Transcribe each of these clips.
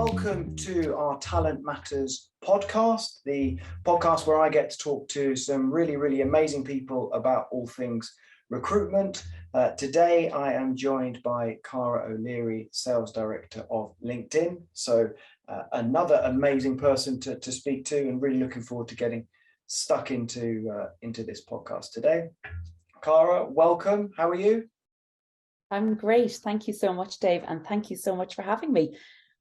welcome to our Talent Matters podcast, the podcast where I get to talk to some really amazing people about all things recruitment. Today, I am joined by Cara O'Leary, Sales Director of LinkedIn. So another amazing person to speak to, and really looking forward to getting stuck into this podcast today. Cara, welcome. How are you? I'm great. Thank you so much, Dave. And thank you so much for having me.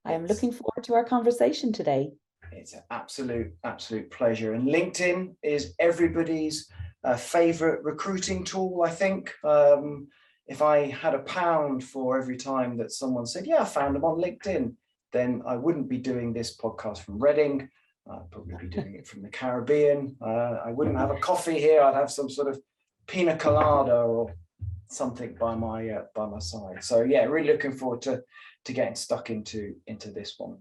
I am looking forward to our conversation today. It's an absolute pleasure. And LinkedIn is everybody's favorite recruiting tool, I think. If I had £1 for every time that someone said, yeah, I found them on LinkedIn, then I wouldn't be doing this podcast from Reading. I'd probably be doing it from the Caribbean. I wouldn't have a coffee here. I'd have some sort of pina colada or something by my side. So yeah, really looking forward to getting stuck into this one.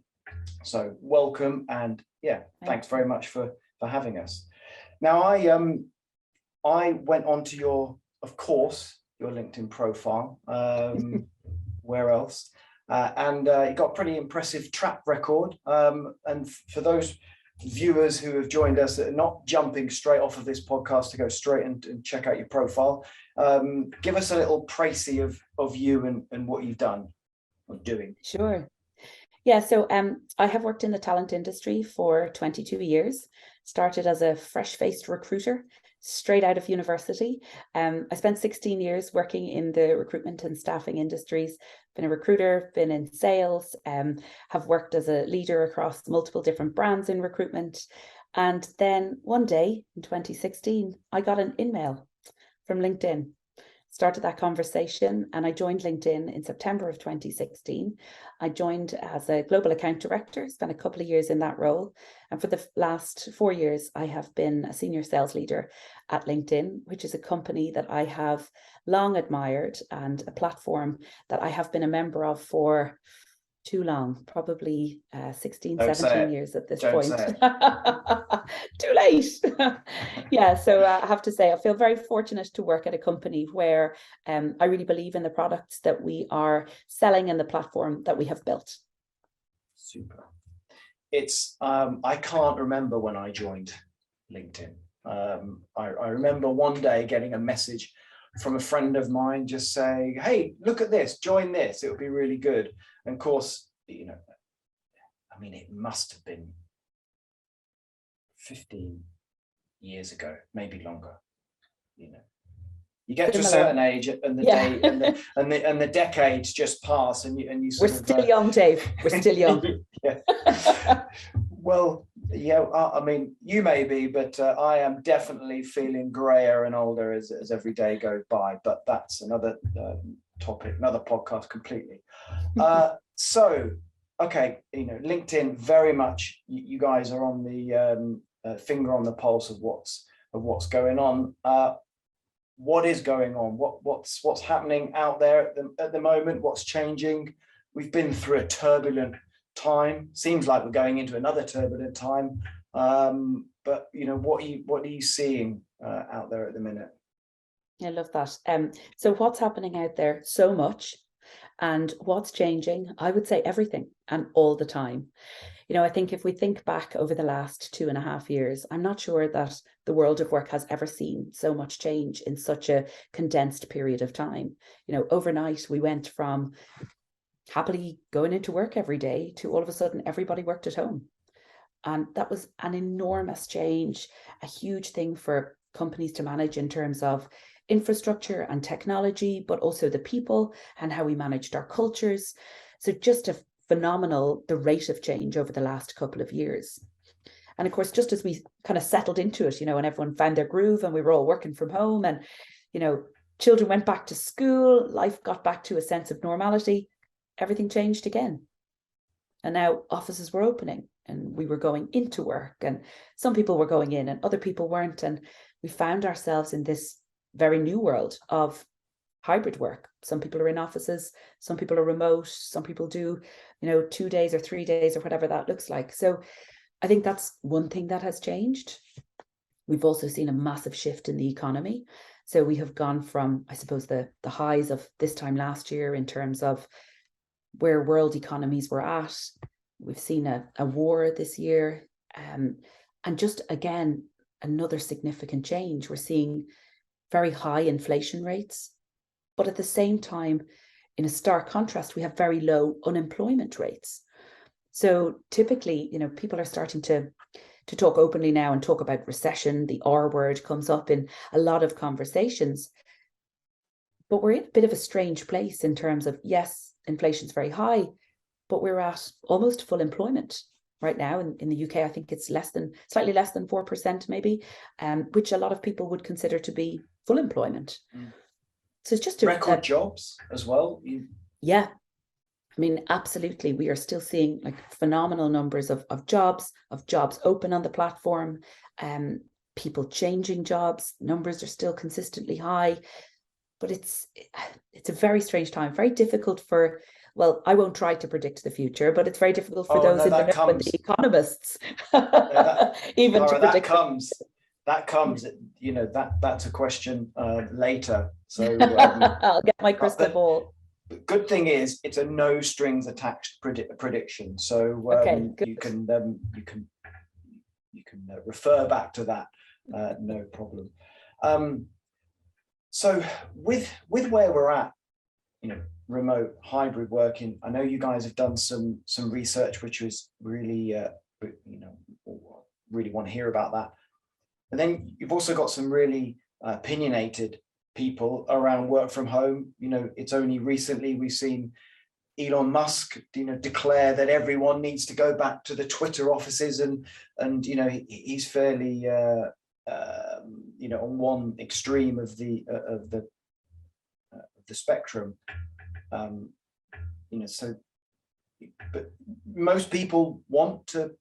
So welcome, and yeah, thanks very much for having us. Now I went onto your LinkedIn profile. Where else? And you got a pretty impressive track record. And for those viewers who have joined us that are not jumping straight off of this podcast to go straight and check out your profile, give us a little précis of you and what you've done or doing. Sure. Yeah, so I have worked in the talent industry for 22 years, started as a fresh-faced recruiter straight out of university. I spent 16 years working in the recruitment and staffing industries, been a recruiter, been in sales, have worked as a leader across multiple different brands in recruitment. And then one day in 2016, I got an email from LinkedIn. Started that conversation, and I joined LinkedIn in September of 2016. I joined as a global account director, spent a couple of years in that role. And for the last 4 years, I have been a senior sales leader at LinkedIn, which is a company that I have long admired and a platform that I have been a member of for too long, probably 16, 17 years at this point. Too late. Yeah, so I have to say, I feel very fortunate to work at a company where I really believe in the products that we are selling and the platform that we have built. Super. It's I can't remember when I joined LinkedIn. I remember one day getting a message from a friend of mine just saying, hey, look at this, join this, it would be really good. And of course, you know, I mean, it must have been 15 years ago, maybe longer. You know, you get to a certain age, and the day and the decades just pass, and you sort We're still young, Dave. We're still young. Well, yeah. I mean, you may be, but I am definitely feeling grayer and older as every day goes by. But that's another topic, another podcast completely. So, okay, you know, LinkedIn, very much you guys are on the finger on the pulse of what's going on. What is going on? What's happening out there at the moment? What's changing? We've been through a turbulent time. Seems like we're going into another turbulent time. But you know, what are you seeing out there at the minute? I love that. So what's happening out there? So much. And what's changing? I would say everything and all the time. You know, I think if we think back over the last 2.5 years, I'm not sure that the world of work has ever seen so much change in such a condensed period of time. You know, overnight we went from happily going into work every day to all of a sudden everybody worked at home. And that was an enormous change, a huge thing for companies to manage in terms of infrastructure and technology, but also the people and how we managed our cultures. So just a phenomenal, the rate of change over the last couple of years. And of course, just as we kind of settled into it, you know, and everyone found their groove and we were all working from home and, you know, children went back to school, life got back to a sense of normality, everything changed again. And now offices were opening and we were going into work and some people were going in and other people weren't. And we found ourselves in this very new world of hybrid work. Some people are in offices, some people are remote, some people do, you know, 2 days or 3 days or whatever that looks like. So I think that's one thing that has changed. We've also seen a massive shift in the economy. So we have gone from, I suppose, the highs of this time last year in terms of where world economies were at. We've seen a war this year. And just again, another significant change. We're seeing very high inflation rates, but at the same time, in a stark contrast, we have very low unemployment rates. So typically, people are starting to talk openly now and talk about recession. The R word comes up in a lot of conversations. But we're in a bit of a strange place in terms of, yes, inflation's very high, but we're at almost full employment right now. In the UK, I think it's slightly less than 4% maybe, which a lot of people would consider to be full employment. So it's just record jobs as well. Yeah. I mean, absolutely. We are still seeing like phenomenal numbers of jobs open on the platform, people changing jobs. Numbers are still consistently high, but it's a very strange time, very difficult for, well, I won't try to predict the future, but it's very difficult for those in the know and the economists, even Cara, to predict. That comes, that's a question later. So I'll get my crystal ball. The good thing is it's a no strings attached prediction, so okay, you can refer back to that, no problem. So with where we're at, remote hybrid working, I know you guys have done some research which was really really want to hear about that. And then you've also got some really opinionated people around work from home. It's only recently we've seen Elon Musk, declare that everyone needs to go back to the Twitter offices, and he's fairly on one extreme of the spectrum. So, but most people want to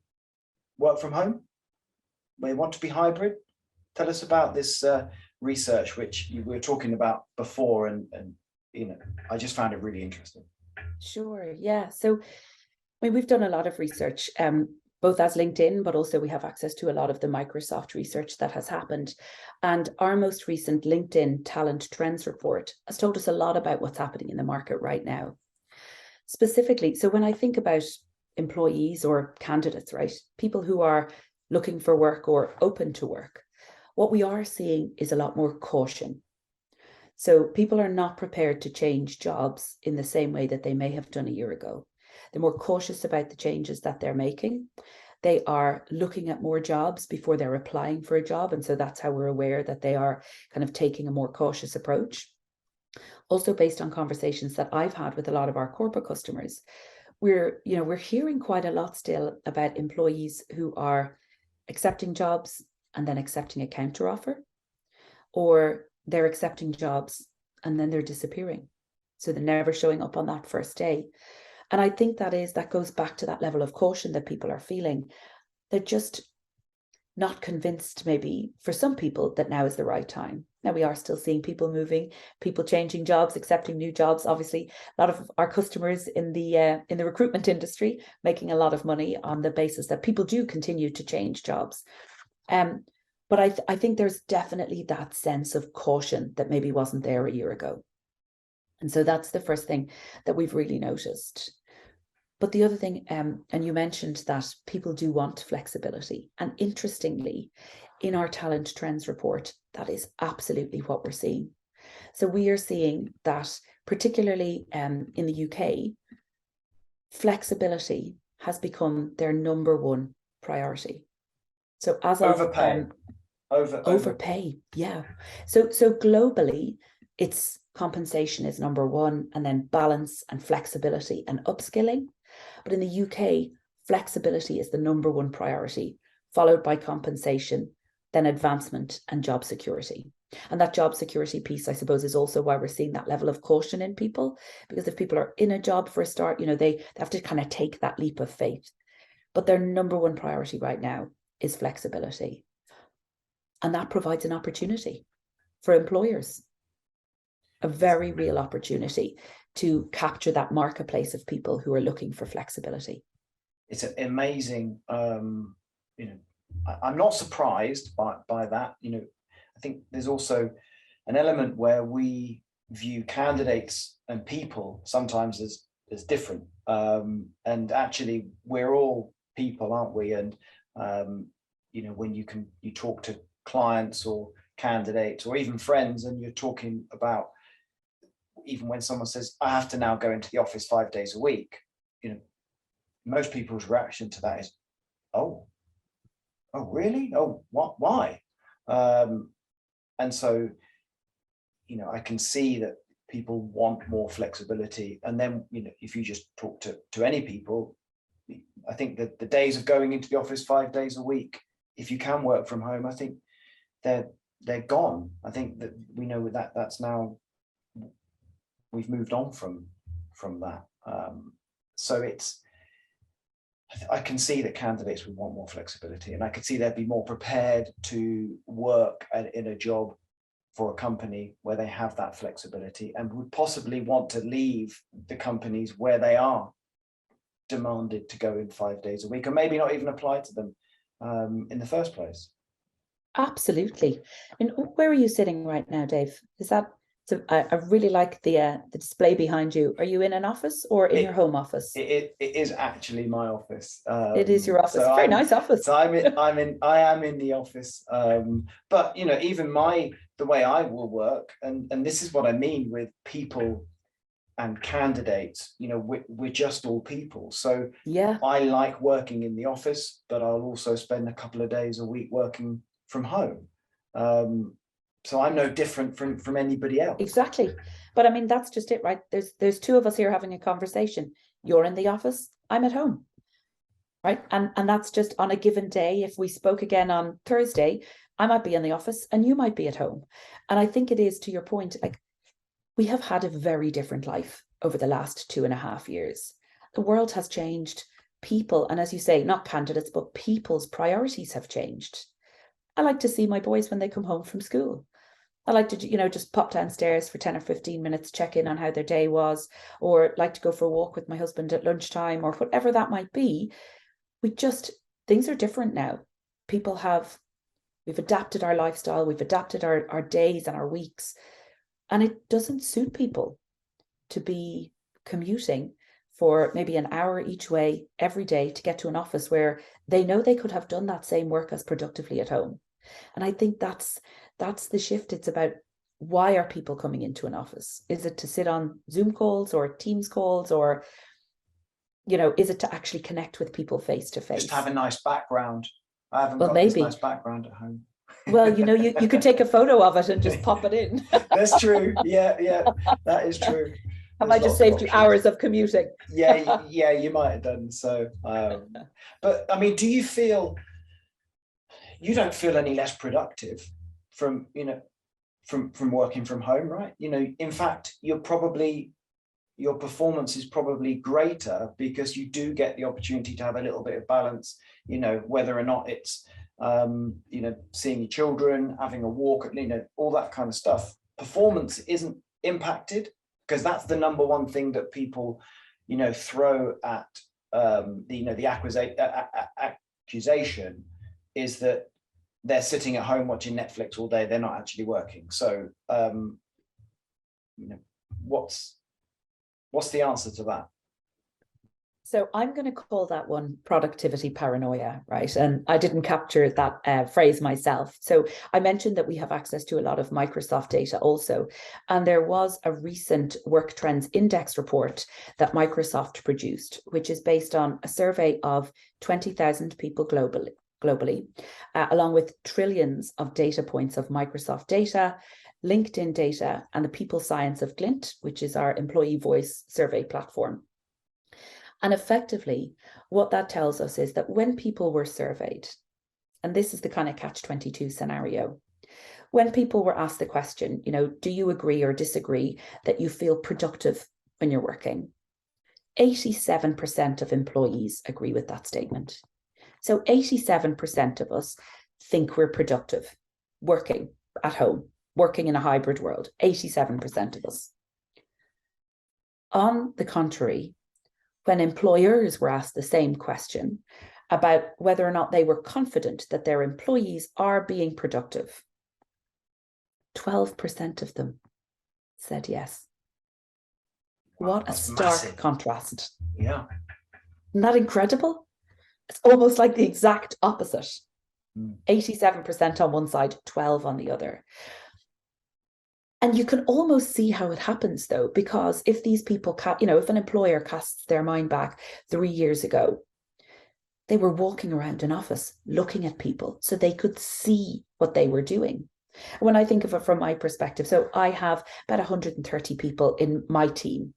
work from home. They want to be hybrid. Tell us about this research which you were talking about before, and I just found it really interesting. Sure, yeah. So we've done a lot of research, both as LinkedIn, but also we have access to a lot of the Microsoft research that has happened. And our most recent LinkedIn Talent Trends report has told us a lot about what's happening in the market right now. Specifically, so when I think about employees or candidates, right, people who are looking for work or open to work, what we are seeing is a lot more caution. So people are not prepared to change jobs in the same way that they may have done a year ago. They're more cautious about the changes that they're making. They are looking at more jobs before they're applying for a job. And so that's how we're aware that they are kind of taking a more cautious approach. Also, based on conversations that I've had with a lot of our corporate customers, we're hearing quite a lot still about employees who are accepting jobs and then accepting a counteroffer, or they're accepting jobs and then they're disappearing. So they're never showing up on that first day. And I think that goes back to that level of caution that people are feeling. They're just not convinced, maybe for some people, that now is the right time. Now we are still seeing people moving, people changing jobs, accepting new jobs. Obviously, a lot of our customers in the recruitment industry making a lot of money on the basis that people do continue to change jobs. But I think there's definitely that sense of caution that maybe wasn't there a year ago. And so that's the first thing that we've really noticed. But the other thing, and you mentioned that people do want flexibility. And interestingly, in our Talent Trends report, that is absolutely what we're seeing. So we are seeing that, particularly in the UK, flexibility has become their number one priority. So as overpay, yeah. So globally, it's compensation is number one, and then balance and flexibility and upskilling. But in the UK, flexibility is the number one priority, followed by compensation, then advancement and job security. And that job security piece, I suppose, is also why we're seeing that level of caution in people, because if people are in a job for a start, they have to kind of take that leap of faith. But their number one priority right now is flexibility. And that provides an opportunity for employers, a very real opportunity to capture that marketplace of people who are looking for flexibility. It's amazing. I'm not surprised by that. I think there's also an element where we view candidates and people sometimes as as different. And actually, we're all people, aren't we? And you know, when you talk to clients or candidates or even friends, and you're talking about, even when someone says, I have to now go into the office 5 days a week, you know, most people's reaction to that is, oh really? Oh, what? Why? And so, you know, I can see that people want more flexibility. And then, you know, if you just talk to any people, I think that the days of going into the office 5 days a week, if you can work from home, I think they're gone. I think that we know that's now, we've moved on from that. So I can see that candidates would want more flexibility, and I could see they'd be more prepared to work in a job for a company where they have that flexibility, and would possibly want to leave the companies where they are demanded to go in 5 days a week, or maybe not even apply to them in the first place. Absolutely. And where are you sitting right now, Dave? Is that, so I really like the display behind you. Are you in an office or in your home office? It is actually my office. It is your office. So very nice office. So I am in the office. But you know, even the way I will work, and this is what I mean with people and candidates, you know, we're just all people. So yeah, I like working in the office, but I'll also spend a couple of days a week working from home. So I'm no different from anybody else. Exactly. But I mean, that's just it, right? There's two of us here having a conversation. You're in the office, I'm at home, right? And that's just on a given day. If we spoke again on Thursday, I might be in the office and you might be at home. And I think it is, to your point, like, we have had a very different life over the last 2.5 years. The world has changed. People, and as you say, not candidates, but people's priorities have changed. I like to see my boys when they come home from school. I like to, you know, just pop downstairs for 10 or 15 minutes, check in on how their day was, or like to go for a walk with my husband at lunchtime, or whatever that might be. Things are different now. We've adapted our lifestyle, we've adapted our days and our weeks, and it doesn't suit people to be commuting for maybe an hour each way every day to get to an office where they know they could have done that same work as productively at home. And I think that's the shift. It's about, why are people coming into an office? Is it to sit on Zoom calls or Teams calls, or, you know, is it to actually connect with people face to face? Just have a nice background. I haven't got this nice background at home. Well, you know, you could take a photo of it and just pop it in. That's true. Yeah, that is true. Have I just saved you hours of commuting? Yeah, you might have done. So, but I mean, do you feel, you don't feel any less productive from, you know, from working from home, right? You know, in fact, your performance is probably greater because you do get the opportunity to have a little bit of balance, you know, whether or not it's, you know, seeing your children, having a walk, you know, all that kind of stuff. Performance isn't impacted, because that's the number one thing that people, you know, throw at, you know, the accusation is that they're sitting at home watching Netflix all day. They're not actually working. So, you know, what's the answer to that? So I'm going to call that one productivity paranoia, right? And I didn't capture that phrase myself. So I mentioned that we have access to a lot of Microsoft data also. And there was a recent Work Trends Index report that Microsoft produced, which is based on a survey of 20,000 people globally, along with trillions of data points of Microsoft data, LinkedIn data, and the people science of Glint, which is our employee voice survey platform. And effectively, what that tells us is that when people were surveyed, and this is the kind of catch-22 scenario, when people were asked the question, you know, do you agree or disagree that you feel productive when you're working? 87% of employees agree with that statement. So 87% of us think we're productive working at home, working in a hybrid world, 87% of us. On the contrary, when employers were asked the same question about whether or not they were confident that their employees are being productive, 12% of them said yes. What a That's stark massive. contrast. Yeah. Isn't that incredible? It's almost like the exact opposite. 87% on one side, 12 on the other. And you can almost see how it happens, though, because if these people, if an employer casts their mind back 3 years ago, they were walking around an office looking at people so they could see what they were doing. When I think of it from my perspective, so I have about 130 people in my team,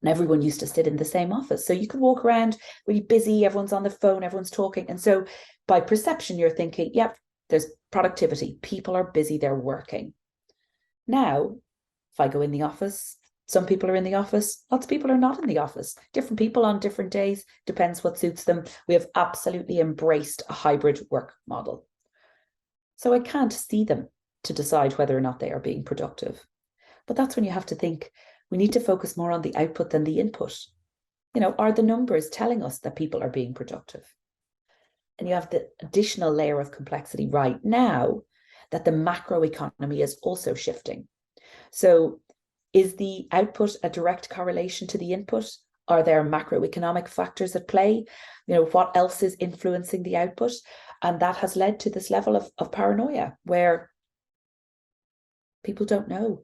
and everyone used to sit in the same office. So you could walk around really busy, everyone's on the phone, everyone's talking. And so by perception, you're thinking, yep, there's productivity. People are busy, they're working. Now, if I go in the office, some people are in the office, lots of people are not in the office. Different people on different days, depends what suits them. We have absolutely embraced a hybrid work model. So I can't see them to decide whether or not they are being productive. But that's when you have to think, we need to focus more on the output than the input. Are the numbers telling us that people are being productive? And you have the additional layer of complexity right now that the macroeconomy is also shifting. So is the output a direct correlation to the input? Are there macroeconomic factors at play? What else is influencing the output? And that has led to this level of paranoia where people don't know.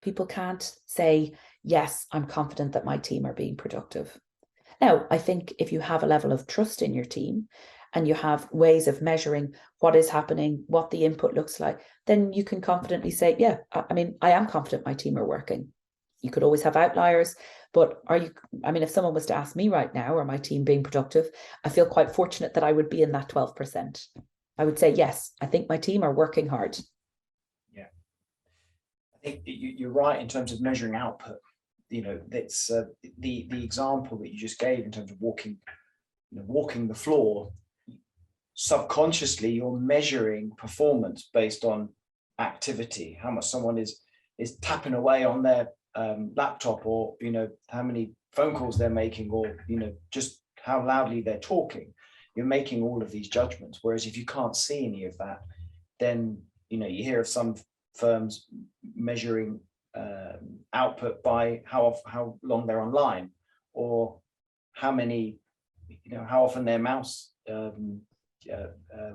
People can't say, yes, I'm confident that my team are being productive. Now, I think if you have a level of trust in your team and you have ways of measuring what is happening, what the input looks like, then you can confidently say, yeah, I am confident my team are working. You could always have outliers, but if someone was to ask me right now, are my team being productive? I feel quite fortunate that I would be in that 12%. I would say, yes, I think my team are working hard. Yeah. I think you're right in terms of measuring output. That's the example that you just gave in terms of walking the floor. Subconsciously, you're measuring performance based on activity, how much someone is tapping away on their laptop, or how many phone calls they're making, or just how loudly they're talking. You're making all of these judgments. Whereas if you can't see any of that, then you hear of some firms measuring output by how long they're online, or how often their mouse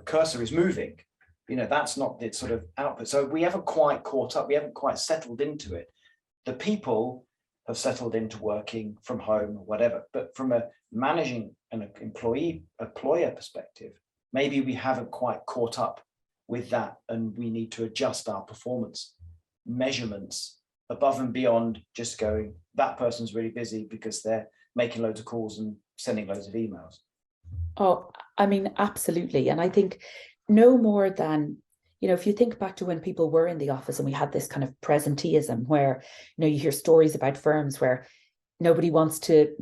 cursor is moving. That's not the sort of output. So we haven't quite caught up. We haven't quite settled into it. The people have settled into working from home or whatever. But from a managing an employer perspective, maybe we haven't quite caught up with that, and we need to adjust our performance measurements above and beyond just going, that person's really busy because they're making loads of calls and sending loads of emails. Oh, absolutely. And I think no more than, if you think back to when people were in the office and we had this kind of presenteeism where, you hear stories about firms where nobody wants to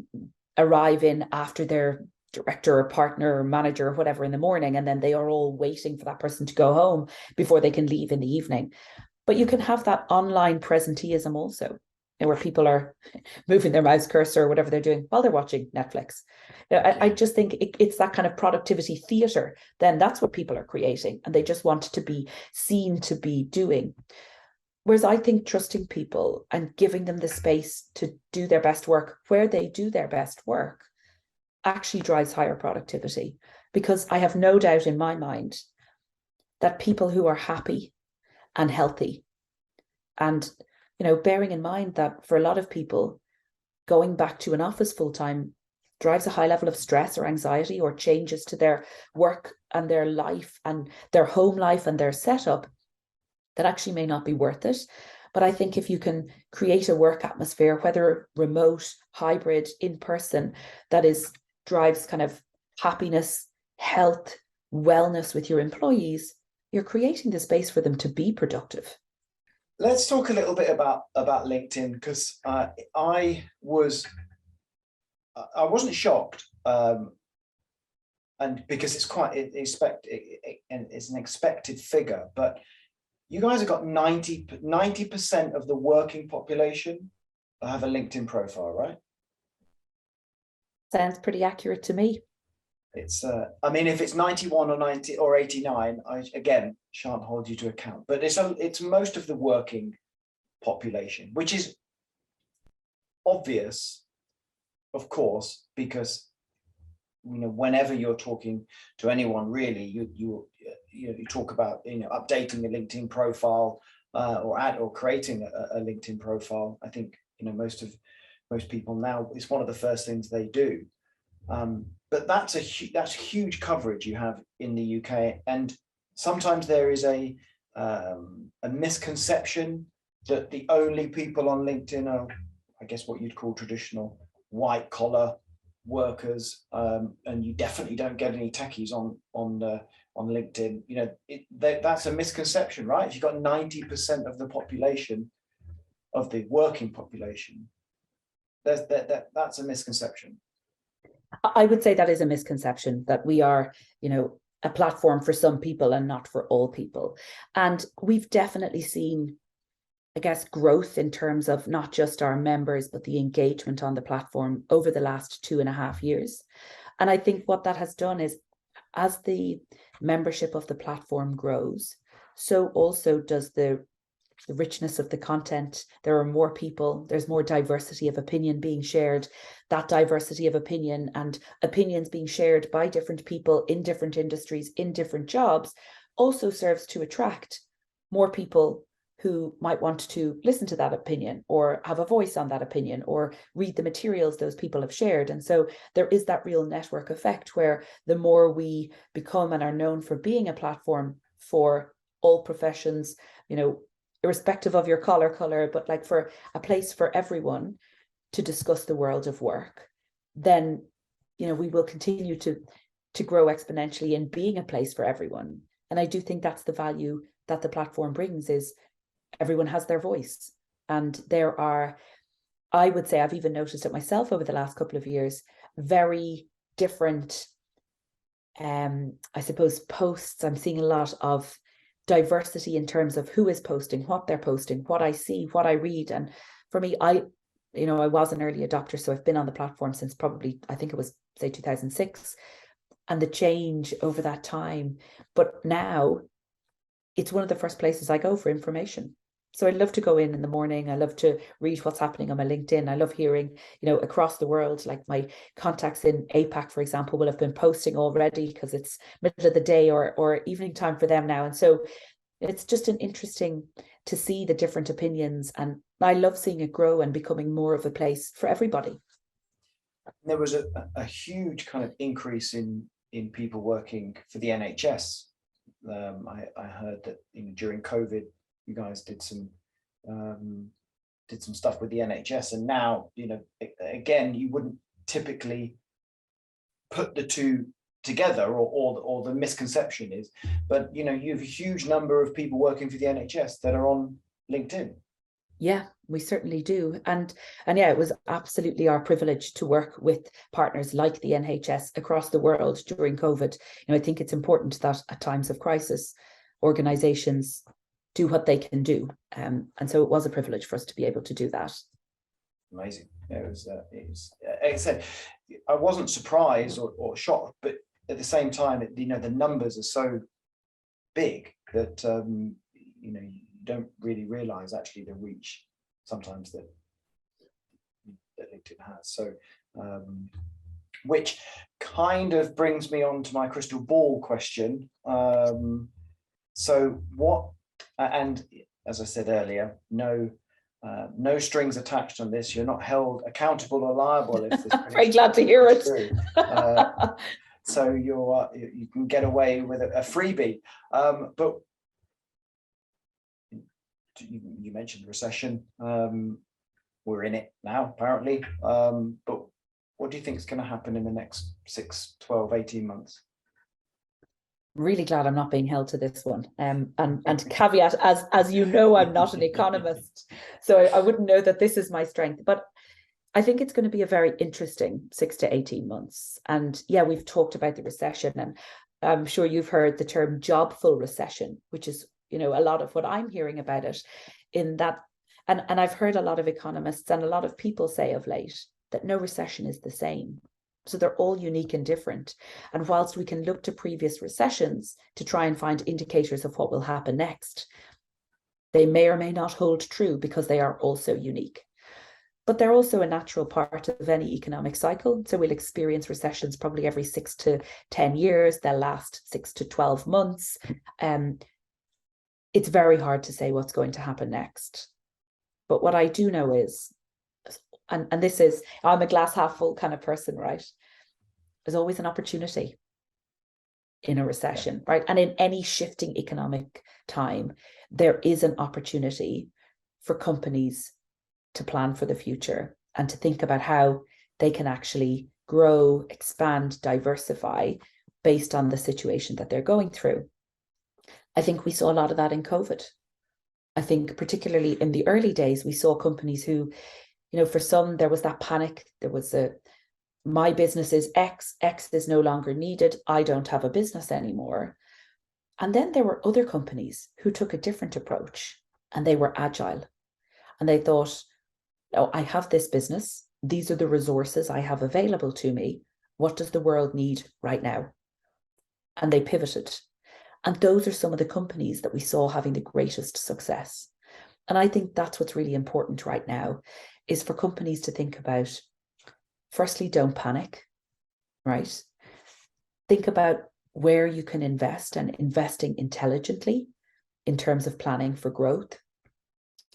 arrive in after their director or partner or manager or whatever in the morning, and then they are all waiting for that person to go home before they can leave in the evening. But you can have that online presenteeism also, where people are moving their mouse cursor or whatever they're doing while they're watching Netflix. I just think it's that kind of productivity theater. Then that's what people are creating, and they just want to be seen to be doing. Whereas I think trusting people and giving them the space to do their best work where they do their best work actually drives higher productivity. Because I have no doubt in my mind that people who are happy and healthy, and bearing in mind that for a lot of people, going back to an office full-time drives a high level of stress or anxiety, or changes to their work and their life and their home life and their setup that actually may not be worth it. But I think if you can create a work atmosphere, whether remote, hybrid, in person, that drives kind of happiness, health, wellness with your employees, you're creating the space for them to be productive. Let's talk a little bit about LinkedIn, because I wasn't shocked, and because it's an expected figure, but you guys have got 90% of the working population have a LinkedIn profile, right? Sounds pretty accurate to me. It's if it's 91 or 90 or 89, I again shan't hold you to account, but it's most of the working population, which is obvious, of course, because whenever you're talking to anyone, really, you talk about updating a LinkedIn profile, or creating a LinkedIn profile. I think most people now, it's one of the first things they do. But that's huge coverage you have in the UK, and sometimes there is a misconception that the only people on LinkedIn are, I guess, what you'd call traditional white collar workers, and you definitely don't get any techies on LinkedIn. That's a misconception, right? If you've got 90% of the population, of the working population, that's a misconception. I would say that is a misconception, that we are, a platform for some people and not for all people. And we've definitely seen, I guess, growth in terms of not just our members, but the engagement on the platform over the last 2.5 years. And I think what that has done is, as the membership of the platform grows, so also does the richness of the content. There are more people, there's more diversity of opinion being shared. That diversity of opinion and opinions being shared by different people in different industries, in different jobs, also serves to attract more people who might want to listen to that opinion, or have a voice on that opinion, or read the materials those people have shared. And so there is that real network effect, where the more we become and are known for being a platform for all professions, irrespective of your color, but like for a place for everyone to discuss the world of work, then, we will continue to grow exponentially in being a place for everyone. And I do think that's the value that the platform brings, is everyone has their voice. And there are, I would say, I've even noticed it myself over the last couple of years, very different, I suppose, posts. I'm seeing a lot of diversity in terms of who is posting, what they're posting, what I see, what I read. And for me, I was an early adopter, so I've been on the platform since probably, I think it was, say, 2006, and the change over that time. But now it's one of the first places I go for information. So I love to go in the morning. I love to read what's happening on my LinkedIn. I love hearing, across the world, like my contacts in APAC, for example, will have been posting already because it's middle of the day or evening time for them now. And so it's just an interesting to see the different opinions. And I love seeing it grow and becoming more of a place for everybody. There was a huge kind of increase in people working for the NHS. I heard that during COVID, you guys did some stuff with the NHS, and now again, you wouldn't typically put the two together, or the misconception is, but you have a huge number of people working for the NHS that are on LinkedIn. Yeah, we certainly do. And yeah, it was absolutely our privilege to work with partners like the NHS across the world during COVID. I think it's important that at times of crisis, organizations do what they can do. And so it was a privilege for us to be able to do that. Amazing. It was like I said, I wasn't surprised or shocked, but at the same time, the numbers are so big that, you don't really realize actually the reach sometimes that LinkedIn has. So, which kind of brings me on to my crystal ball question. So what, and as I said earlier, no strings attached on this. You're not held accountable or liable if this. Very glad to hear it. So you can get away with a freebie. But you mentioned the recession. We're in it now, apparently. But what do you think is going to happen in the next 6, 12, 18 months? Really glad I'm not being held to this one. And caveat, as you know, I'm not an economist, so I wouldn't know that this is my strength. But I think it's going to be a very interesting 6 to 18 months. And yeah, we've talked about the recession, and I'm sure you've heard the term jobful recession, which is, a lot of what I'm hearing about it in that. And I've heard a lot of economists and a lot of people say of late that no recession is the same. So they're all unique and different. And whilst we can look to previous recessions to try and find indicators of what will happen next, they may or may not hold true because they are also unique. but they're also a natural part of any economic cycle. So we'll experience recessions probably every 6 to 10 years. They'll last 6 to 12 months. It's very hard to say what's going to happen next. But what I do know is, and this is, I'm a glass half full kind of person, right? There's always an opportunity in a recession, right? And in any shifting economic time, there is an opportunity for companies to plan for the future and to think about how they can actually grow, expand, diversify based on the situation that they're going through. I think we saw a lot of that in COVID. I think particularly in the early days, we saw companies who, for some, there was that panic. There was my business is X is no longer needed. I don't have a business anymore. And then there were other companies who took a different approach, and they were agile. And they thought, oh, I have this business. These are the resources I have available to me. What does the world need right now? And they pivoted. And those are some of the companies that we saw having the greatest success. And I think that's what's really important right now, is for companies to think about, firstly, don't panic, right? Think about where you can invest, and investing intelligently in terms of planning for growth.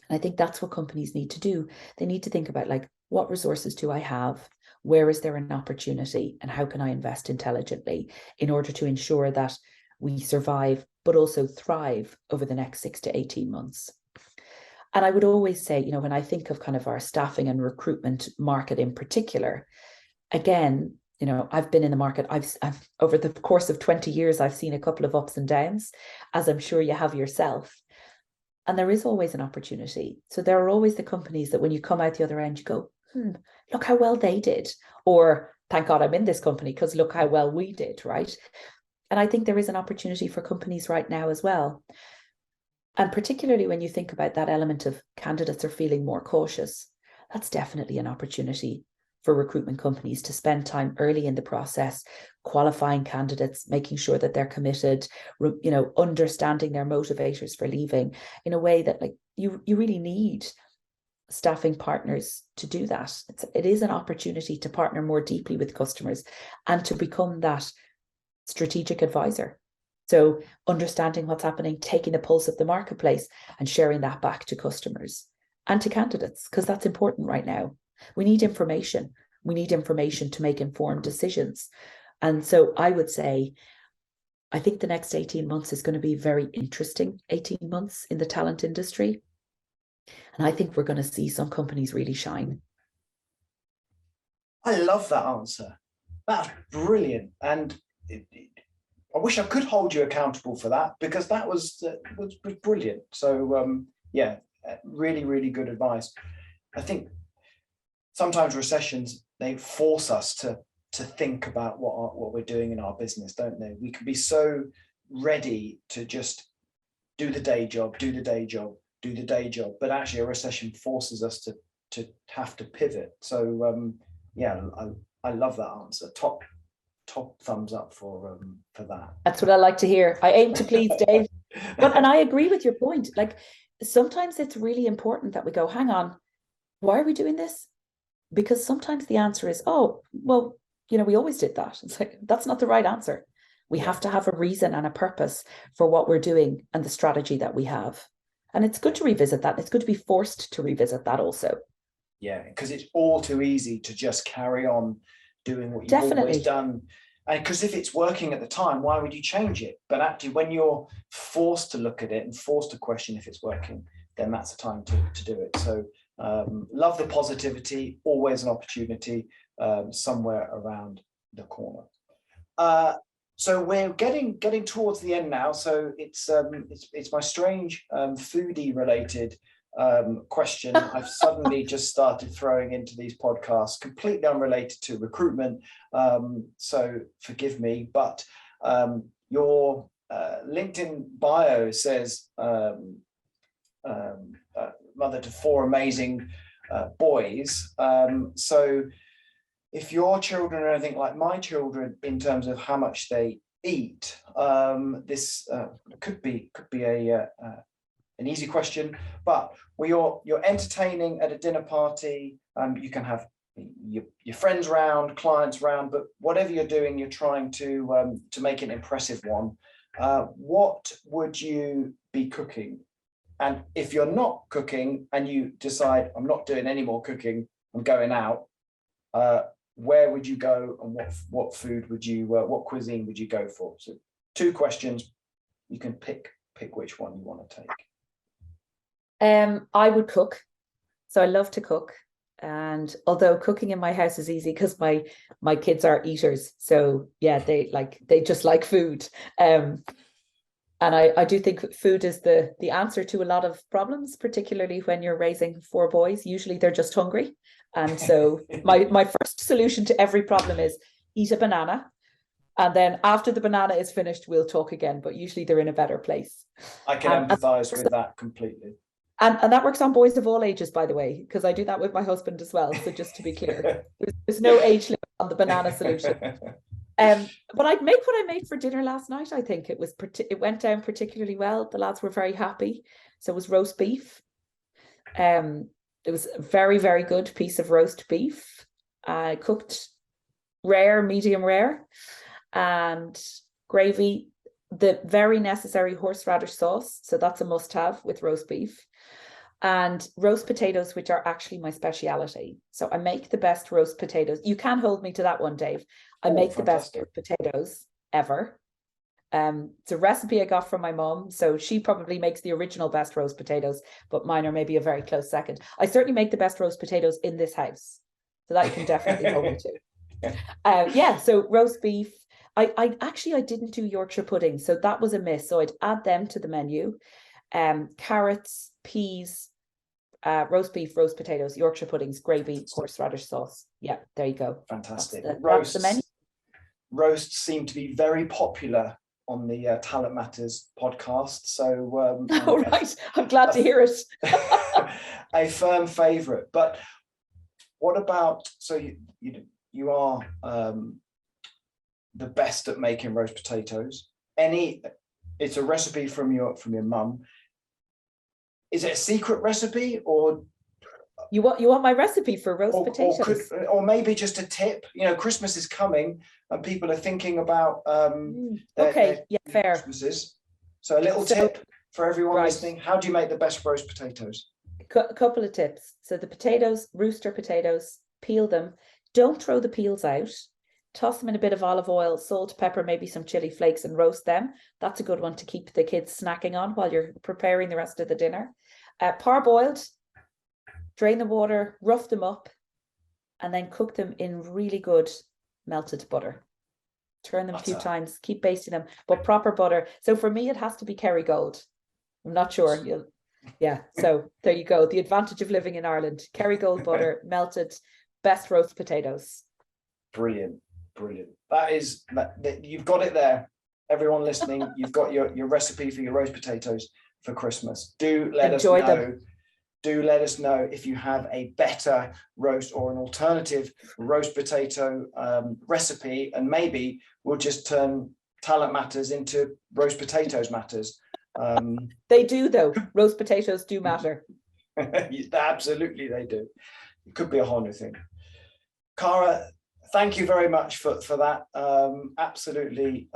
And I think that's what companies need to do. They need to think about, like, what resources do I have? Where is there an opportunity? And how can I invest intelligently in order to ensure that we survive, but also thrive over the next 6 to 18 months? And I would always say, when I think of kind of our staffing and recruitment market in particular, again, I've been in the market. I've over the course of 20 years, I've seen a couple of ups and downs, as I'm sure you have yourself. And there is always an opportunity. So there are always the companies that when you come out the other end, you go, look how well they did. Or thank God I'm in this company because look how well we did, right? And I think there is an opportunity for companies right now as well. And particularly when you think about that element of candidates are feeling more cautious, that's definitely an opportunity for recruitment companies to spend time early in the process, qualifying candidates, making sure that they're committed, understanding their motivators for leaving in a way that, like, you really need staffing partners to do that. It is an opportunity to partner more deeply with customers and to become that strategic advisor. So understanding what's happening, taking the pulse of the marketplace and sharing that back to customers and to candidates, because that's important right now. We need information. We need information to make informed decisions. And so I would say, I think the next 18 months is going to be very interesting 18 months in the talent industry. And I think we're going to see some companies really shine. I love that answer. That's brilliant. And I wish I could hold you accountable for that, because that was brilliant. So really, really good advice. I think sometimes recessions, they force us to think about what we're doing in our business, don't they? We can be so ready to just do the day job, but actually a recession forces us to have to pivot. So I love that answer. Top thumbs up for that. That's what I like to hear. I aim to please, Dave. And I agree with your point. Like, sometimes it's really important that we go, hang on, why are we doing this? Because sometimes the answer is, oh, well, we always did that. It's like, that's not the right answer. We have to have a reason and a purpose for what we're doing and the strategy that we have. And it's good to revisit that. It's good to be forced to revisit that also. Yeah, because it's all too easy to just carry on doing what you've always done. And because if it's working at the time, why would you change it? But actually, when you're forced to look at it and forced to question if it's working, then that's the time to do it. So love the positivity, always an opportunity somewhere around the corner. So we're getting towards the end now. So it's my strange foodie related question I've suddenly just started throwing into these podcasts, completely unrelated to recruitment. So forgive me, but your LinkedIn bio says mother to 4 amazing boys. So if your children are anything like my children in terms of how much they eat, this could be a an easy question, but when you're entertaining at a dinner party, you can have your friends round, clients round, but whatever you're doing, you're trying to make an impressive one. What would you be cooking? And if you're not cooking and you decide, I'm not doing any more cooking, I'm going out, where would you go, and what food would you, what cuisine would you go for? So 2 questions, you can pick which one you want to take. I would cook. So I love to cook. And although cooking in my house is easy because my kids are eaters. So yeah, they just like food. And I do think food is the answer to a lot of problems, particularly when you're raising 4 boys. Usually they're just hungry. And so my first solution to every problem is eat a banana. And then after the banana is finished, we'll talk again. But usually they're in a better place. I can empathize with that completely. And that works on boys of all ages, by the way, because I do that with my husband as well. So just to be clear, there's no age limit on the banana solution. But I'd make what I made for dinner last night. I think it went down particularly well. The lads were very happy. So it was roast beef. It was a very, very good piece of roast beef. I cooked rare, medium rare, and gravy, the very necessary horseradish sauce. So that's a must-have with roast beef. And roast potatoes, which are actually my speciality. So I make the best roast potatoes. You can hold me to that one, Dave. I make fantastic. The best potatoes ever. It's a recipe I got from my mom. So she probably makes the original best roast potatoes, but mine are maybe a very close second. I certainly make the best roast potatoes in this house. So that you can definitely hold me to. Yeah, so roast beef. I didn't do Yorkshire pudding, so that was a miss. So I'd add them to the menu. Carrots, peas, roast beef, roast potatoes, Yorkshire puddings, gravy, horseradish sauce. Yeah, there you go. Fantastic. That's the menu. Roasts seem to be very popular on the Talent Matters podcast. So oh, right. I'm glad to hear it. A firm favourite. But what about, so you are the best at making roast potatoes. It's a recipe from your mum. Is it a secret recipe, or you want my recipe for roast potatoes? Or maybe just a tip? You know, Christmas is coming and people are thinking about fair Christmases. So a little tip for everyone listening. How do you make the best roast potatoes? A couple of tips. So the potatoes, rooster potatoes, peel them. Don't throw the peels out. Toss them in a bit of olive oil, salt, pepper, maybe some chili flakes, and roast them. That's a good one to keep the kids snacking on while you're preparing the rest of the dinner. Parboiled, drain the water, rough them up, and then cook them in really good melted butter. Turn them a few times, keep basting them, but proper butter. So for me, it has to be Kerrygold. I'm not sure. Yeah, so there you go. The advantage of living in Ireland. Kerrygold butter, melted, best roast potatoes. Brilliant. You've got it there. Everyone listening, you've got your recipe for your roast potatoes for Christmas. Do let us know if you have a better roast or an alternative roast potato recipe, and maybe we'll just turn Talent Matters into Roast Potatoes Matters. They do, though. Roast potatoes do matter. Absolutely, they do. It could be a whole new thing. Cara, thank you very much for that. Absolutely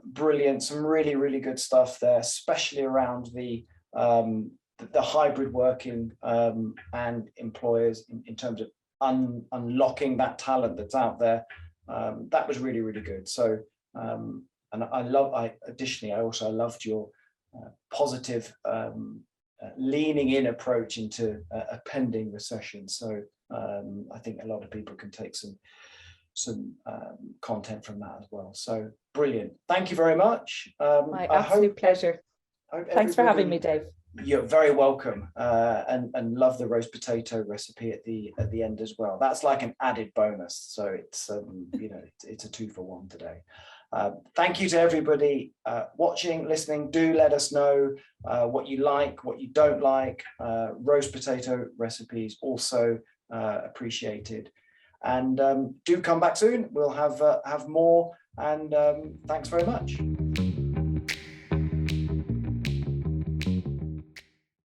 brilliant. Some really, really good stuff there, especially around the hybrid working and employers in terms of unlocking that talent that's out there. That was really, really good. So, and additionally, I also loved your positive leaning in approach into a pending recession. So I think a lot of people can take some content from that as well. So brilliant. Thank you very much. My absolute pleasure. Thanks for having me, Dave. You're very welcome, and love the roast potato recipe at the end as well. That's like an added bonus. So it's it's a 2-for-1 today. Thank you to everybody watching, listening. Do let us know what you like, what you don't like. Roast potato recipes also appreciated. And do come back soon. We'll have more. And thanks very much.